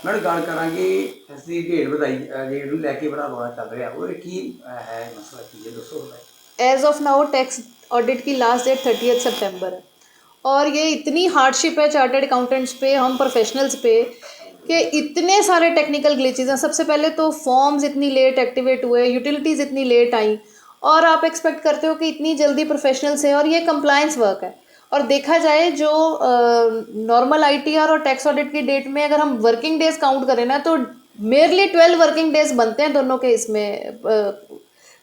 मैं ਗੱਲ ਕਰਾਂਗੇ ਅਸੀਂ ਡੇਟ ਵਧਾਈ ਡੇਟ ਨੂੰ ਲੈ ਕੇ ਬੜਾ ਰੌਲਾ ਚੱਲ ਰਿਹਾ ਉਹ ਕੀ ਹੈ ਮਸਲਾ ਕੀ ਹੈ ਦੱਸੋ भाई। As of now tax audit की लास्ट डेट 30 सितंबर है और ये इतनी हार्डशिप है चार्टर्ड अकाउंटेंट्स पे, हम प्रोफेशनल्स पे, कि इतने सारे टेक्निकल ग्लिचेस हैं। सबसे पहले तो फॉर्म्स इतनी लेट एक्टिवेट हुए, यूटिलिटीज़ इतनी लेट आई, और आप एक्सपेक्ट करते हो कि इतनी जल्दी प्रोफेशनल्स है, और ये कंप्लायंस वर्क है। और देखा जाए जो नॉर्मल आईटीआर और टैक्स ऑडिट की डेट में अगर हम वर्किंग डेज काउंट करें ना, तो मेयरली 12 वर्किंग डेज बनते हैं दोनों के। इसमें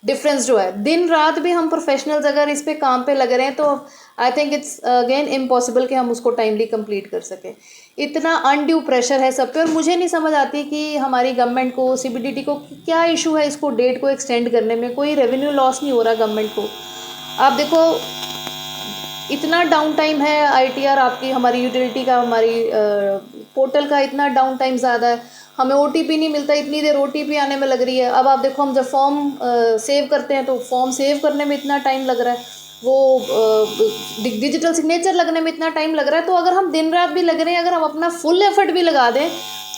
डिफरेंस जो है, दिन रात भी हम प्रोफेशनल्स अगर इस पे काम पे लग रहे हैं, तो I think it's again impossible कि हम उसको टाइमली कंप्लीट कर सकें। इतना अनड्यू प्रेशर है सब पे, और मुझे नहीं समझ आती कि हमारी गवर्नमेंट को, सीबीडीटी को क्या इशू है इसको डेट को एक्सटेंड करने में। कोई रेवेन्यू लॉस नहीं हो रहा गवर्नमेंट को। आप देखो इतना डाउन टाइम है आईटीआर आपकी, हमारी यूटिलिटी का, हमारी पोर्टल का इतना डाउन टाइम ज़्यादा है। हमें ओटीपी नहीं मिलता, इतनी देर ओटीपी आने में लग रही है। अब आप देखो हम जब फॉर्म सेव करते हैं तो फॉर्म सेव करने में इतना टाइम लग रहा है, वो डिजिटल सिग्नेचर लगने में इतना टाइम लग रहा है। तो अगर हम दिन रात भी लग रहे हैं, अगर हम अपना फुल एफर्ट भी लगा दें,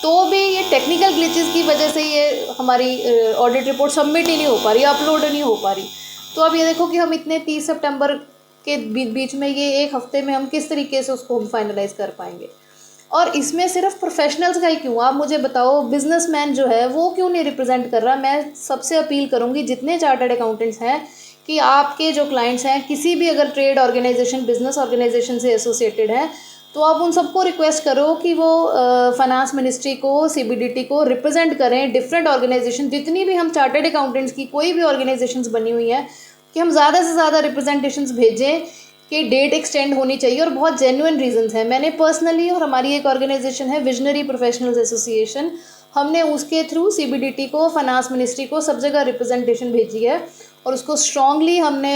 तो भी ये टेक्निकल ग्लिचेस की वजह से ये हमारी ऑडिट रिपोर्ट सबमिट ही नहीं हो पा रही, अपलोड नहीं हो पा रही। तो अब ये देखो कि हम इतने 30 सितंबर के बीच में, ये एक हफ्ते में हम किस तरीके से उसको हम फाइनलाइज कर पाएंगे। और इसमें सिर्फ प्रोफेशनल्स का ही क्यों, आप मुझे बताओ, बिजनेसमैन जो है वो क्यों नहीं रिप्रेजेंट कर रहा। मैं सबसे अपील करूंगी जितने चार्टर्ड अकाउंटेंट्स हैं कि आपके जो क्लाइंट्स हैं, किसी भी अगर ट्रेड ऑर्गेनाइजेशन, बिजनेस ऑर्गेनाइजेशन से एसोसिएटेड हैं, तो आप उन सबको रिक्वेस्ट करो कि वो फाइनेंस मिनिस्ट्री को, सीबीडीटी को रिप्रेजेंट करें। डिफरेंट ऑर्गेनाइजेशन, जितनी भी हम चार्टर्ड अकाउंटेंट्स की कोई भी ऑर्गेनाइजेशंस बनी हुई हैं, कि हम ज़्यादा से ज़्यादा रिप्रेजेंटेशंस भेजें कि डेट एक्सटेंड होनी चाहिए। और बहुत जेन्युइन रीजंस हैं। मैंने पर्सनली, और हमारी एक ऑर्गेनाइजेशन है विजनरी प्रोफेशनल्स एसोसिएशन, हमने उसके थ्रू सीबीडीटी को, फाइनेंस मिनिस्ट्री को, सब जगह रिप्रेजेंटेशन भेजी है, और उसको स्ट्रांगली हमने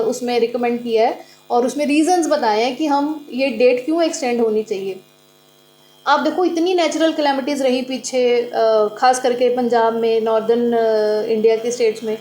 उसमें रिकमेंड किया है, और उसमें रीजंस बताए हैं कि हम ये डेट क्यों एक्सटेंड होनी चाहिए। आप देखो इतनी नेचुरल कैलेमिटीज़ रही पीछे, खास करके पंजाब में, नॉर्दर्न इंडिया के स्टेट्स में,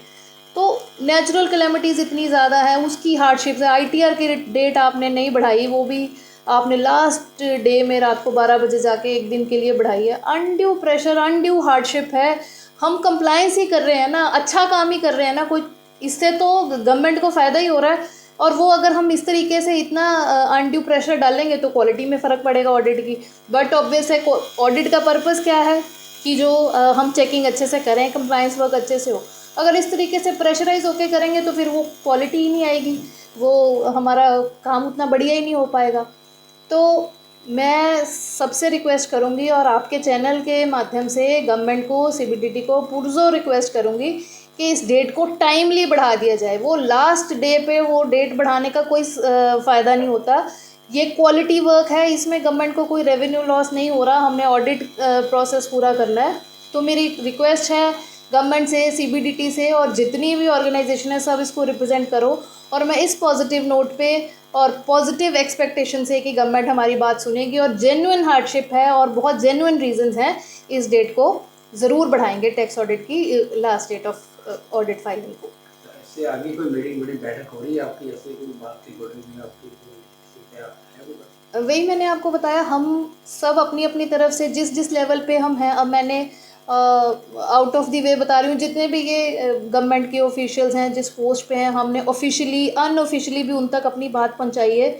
तो नेचुरल कैलेमिटीज़ इतनी ज़्यादा है, उसकी हार्डशिप्स है। आईटीआर की डेट आपने नहीं बढ़ाई, वो भी आपने लास्ट डे में रात को 12 बजे जाके एक दिन के लिए बढ़ाई है। अनड्यू प्रेशर, अनड्यू हार्डशिप है। हम कंप्लायंस ही कर रहे हैं ना, अच्छा काम ही कर रहे हैं ना, कोई इससे तो गवर्नमेंट को फ़ायदा ही हो रहा है। और वो अगर हम इस तरीके से इतना अनड्यू प्रेशर डालेंगे तो क्वालिटी में फ़र्क पड़ेगा ऑडिट की। बट ऑब्वियस है, ऑडिट का पर्पज़ क्या है कि जो हम चेकिंग अच्छे से करें, कंप्लायंस वर्क अच्छे से हो। अगर इस तरीके से प्रेशराइज होके करेंगे तो फिर वो क्वालिटी ही नहीं आएगी, वो हमारा काम उतना बढ़िया ही नहीं हो पाएगा। तो मैं सबसे रिक्वेस्ट करूँगी, और आपके चैनल के माध्यम से गवर्नमेंट को, सीबीडीटी को पुरजोर रिक्वेस्ट करूँगी कि इस डेट को टाइमली बढ़ा दिया जाए। वो लास्ट डे पे वो डेट बढ़ाने का कोई फ़ायदा नहीं होता। ये क्वालिटी वर्क है, इसमें गवर्नमेंट को कोई रेवेन्यू लॉस नहीं हो रहा। हमने ऑडिट प्रोसेस पूरा करना है। तो मेरी रिक्वेस्ट है गवर्नमेंट से, सीबीडीटी से, और जितनी भी ऑर्गेनाइजेशन है सब इसको रिप्रेजेंट करो। और मैं इस पॉजिटिव नोट पे और पॉजिटिव एक्सपेक्टेशन से कि गवर्नमेंट हमारी बात सुनेगी, और जेन्युइन हार्डशिप है और बहुत जेन्युइन रीजंस हैं, इस डेट को ज़रूर बढ़ाएंगे, टैक्स ऑडिट की last date of audit filing को। इससे आगे कोई मीटिंग बैठक हो रही है आपकी, ऐसे कोई बात की आपकी क्या है कोई बात? वही मैंने आपको बताया, हम सब अपनी अपनी तरफ से जिस जिस लेवल पे हम हैं, अब मैंने आउट ऑफ द वे बता रही हूँ, जितने भी ये गवर्नमेंट के ऑफिशियल्स हैं जिस पोस्ट पे हैं, हमने ऑफिशियली, अनऑफिशियली भी उन तक अपनी बात पहुँचाई है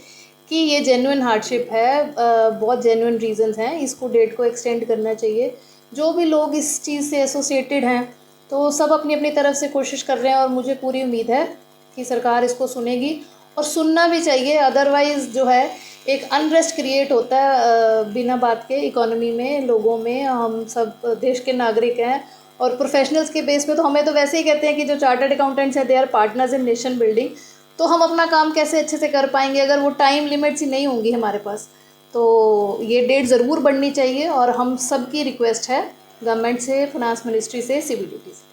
कि ये जेन्युइन हार्डशिप है, बहुत जेन्युइन रीजंस हैं, इसको डेट को एक्सटेंड करना चाहिए। जो भी लोग इस चीज़ से एसोसिएटेड हैं, तो सब अपनी अपनी तरफ से कोशिश कर रहे हैं, और मुझे पूरी उम्मीद है कि सरकार इसको सुनेगी, और सुनना भी चाहिए। अदरवाइज़ जो है एक अनरेस्ट क्रिएट होता है बिना बात के इकोनॉमी में, लोगों में। हम सब देश के नागरिक हैं, और प्रोफेशनल्स के बेस पे तो हमें तो वैसे ही कहते हैं कि जो चार्टर्ड अकाउंटेंट्स हैं, they are partners in nation building. तो हम अपना काम कैसे अच्छे से कर पाएंगे अगर वो टाइम लिमिट्स ही नहीं होंगी हमारे पास। तो ये डेट ज़रूर बढ़नी चाहिए, और हम सब की रिक्वेस्ट है गवर्नमेंट से, फाइनेंस मिनिस्ट्री से, सीबीडीटी से।